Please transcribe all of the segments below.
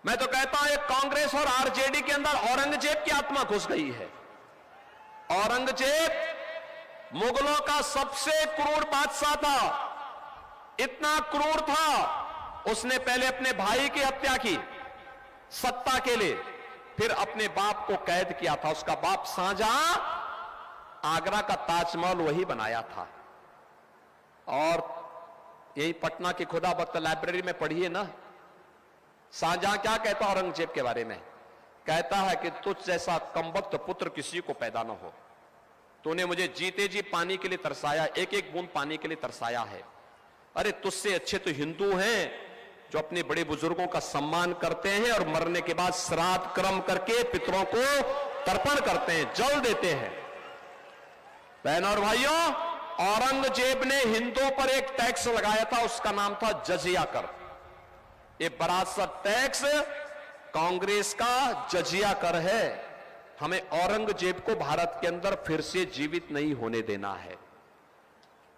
मैं तो कहता हूं कांग्रेस और आरजेडी के अंदर औरंगजेब की आत्मा घुस गई है। औरंगजेब मुगलों का सबसे क्रूर बादशाह था। इतना क्रूर था, उसने पहले अपने भाई की हत्या की सत्ता के लिए, फिर अपने बाप को कैद किया था। उसका बाप शाहजहां आगरा का ताजमहल वही बनाया था। और यही पटना की खुदाबख्त लाइब्रेरी में पढ़िए ना, शाहजहां क्या कहता औरंगजेब के बारे में। कहता है कि तुझ जैसा कमबख्त पुत्र किसी को पैदा न हो। तूने मुझे जीते जी पानी के लिए तरसाया, एक एक बूंद पानी के लिए तरसाया है। अरे तुझसे अच्छे तो हिंदू हैं जो अपने बड़े बुजुर्गों का सम्मान करते हैं और मरने के बाद श्राद्ध कर्म करके पितरों को तर्पण करते हैं, जल देते हैं। बहनों और भाइयों, औरंगजेब ने हिंदुओं पर एक टैक्स लगाया था, उसका नाम था जजिया कर। ये विरासत टैक्स कांग्रेस का जजिया कर है। हमें औरंगजेब को भारत के अंदर फिर से जीवित नहीं होने देना है।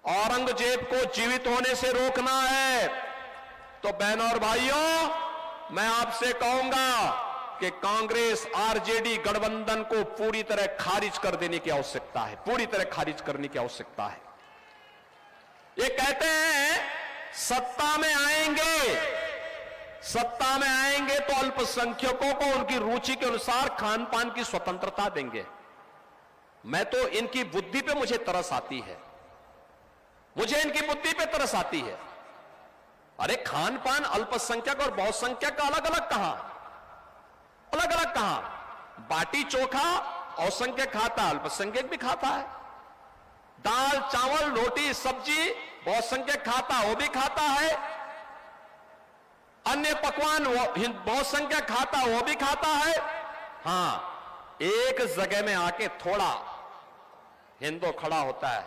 औरंगजेब को जीवित होने से रोकना है। तो बहनों और भाइयों, मैं आपसे कहूंगा कि कांग्रेस आरजेडी गठबंधन को पूरी तरह खारिज कर देने की आवश्यकता है, पूरी तरह खारिज करने की आवश्यकता है। ये कहते हैं सत्ता में आएंगे तो अल्पसंख्यकों को उनकी रुचि के अनुसार खान पान की स्वतंत्रता देंगे। मैं तो इनकी बुद्धि पे मुझे तरस आती है, मुझे इनकी बुद्धि पे तरस आती है। अरे खान पान अल्पसंख्यक और बहुसंख्यक का अलग अलग कहां, अलग अलग कहां? बाटी चोखा बहुसंख्यक खाता है, अल्पसंख्यक भी खाता है। दाल चावल रोटी सब्जी बहुसंख्यक खाता है, वो भी खाता है। अन्य पकवान बहुसंख्यक खाता है, वो भी खाता है। हां, एक जगह में आके थोड़ा हिंदू खड़ा होता है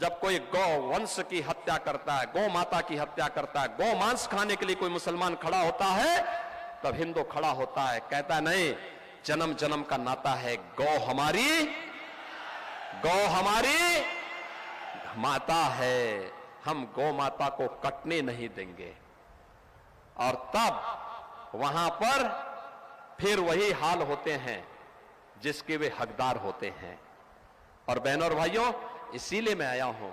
जब कोई गौ वंश की हत्या करता है, गौ माता की हत्या करता है, गौ मांस खाने के लिए कोई मुसलमान खड़ा होता है, तब हिंदू खड़ा होता है, कहता है नहीं, जन्म जन्म का नाता है, गौ हमारी माता है, हम गौ माता को कटने नहीं देंगे। और तब वहां पर फिर वही हाल होते हैं जिसके वे हकदार होते हैं। और बहनों और भाइयों, इसीलिए मैं आया हूं।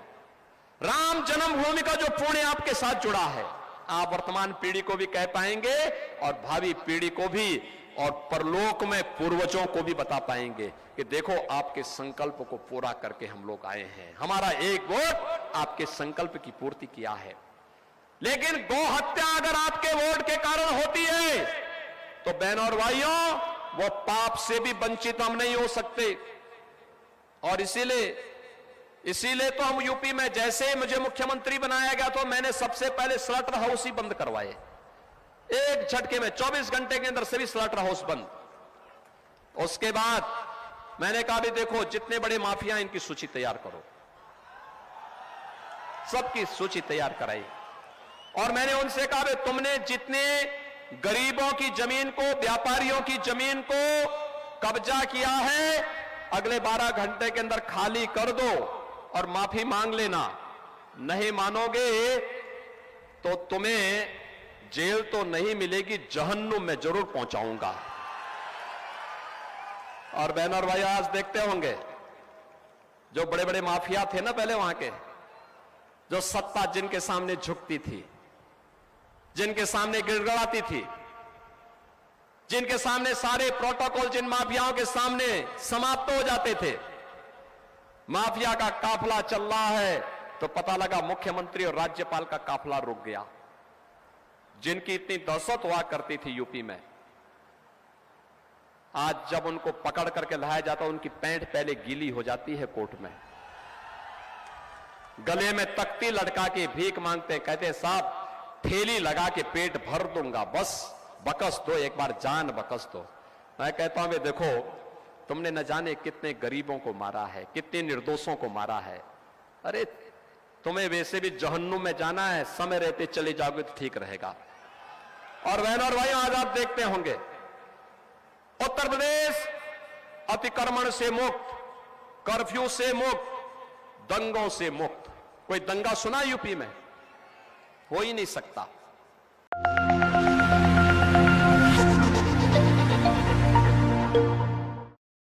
राम जन्मभूमि का जो पुण्य आपके साथ जुड़ा है, आप वर्तमान पीढ़ी को भी कह पाएंगे और भावी पीढ़ी को भी, और परलोक में पूर्वजों को भी बता पाएंगे कि देखो आपके संकल्प को पूरा करके हम लोग आए हैं, हमारा एक वोट आपके संकल्प की पूर्ति किया है। लेकिन गौ हत्या अगर आपके वोट के कारण होती है तो बहनों और भाइयों, वो पाप से भी वंचित हम नहीं हो सकते। और इसीलिए तो हम यूपी में जैसे मुझे मुख्यमंत्री बनाया गया तो मैंने सबसे पहले स्लॉटर हाउस ही बंद करवाए, एक झटके में 24 घंटे के अंदर सभी स्लॉटर हाउस बंद। उसके बाद मैंने कहा भी देखो जितने बड़े माफिया इनकी सूची तैयार करो, सबकी सूची तैयार कराई। और मैंने उनसे कहा तुमने जितने गरीबों की जमीन को, व्यापारियों की जमीन को कब्जा किया है, अगले 12 घंटे के अंदर खाली कर दो और माफी मांग लेना। नहीं मानोगे तो तुम्हें जेल तो नहीं मिलेगी, जहन्नुम में जरूर पहुंचाऊंगा। और बहनों और भाई, आज देखते होंगे जो बड़े बड़े माफिया थे ना पहले वहां के, जो सत्ता जिनके सामने झुकती थी, जिनके सामने गिड़गिड़ाती थी, जिनके सामने सारे प्रोटोकॉल जिन माफियाओं के सामने समाप्त हो जाते थे, माफिया का काफिला चल रहा है तो पता लगा मुख्यमंत्री और राज्यपाल का काफिला रुक गया। जिनकी इतनी दहशत हुआ करती थी यूपी में, आज जब उनको पकड़ करके लाया जाता उनकी पैंट पहले गीली हो जाती है कोर्ट में, गले में तख्ती लटका के भीख मांगते हैं, कहते हैं साहब थैली लगा के पेट भर दूंगा, बस बकस दो, एक बार जान बकस दो। मैं कहता हूं देखो तुमने न जाने कितने गरीबों को मारा है, कितने निर्दोषों को मारा है। अरे तुम्हें वैसे भी जहन्नुम में जाना है, समय रहते चले जाओगे तो ठीक रहेगा। और बहनों और भाइयों, आज आप देखते होंगे उत्तर प्रदेश अतिक्रमण से मुक्त, कर्फ्यू से मुक्त, दंगों से मुक्त। कोई दंगा सुना यूपी में? हो ही नहीं सकता। है।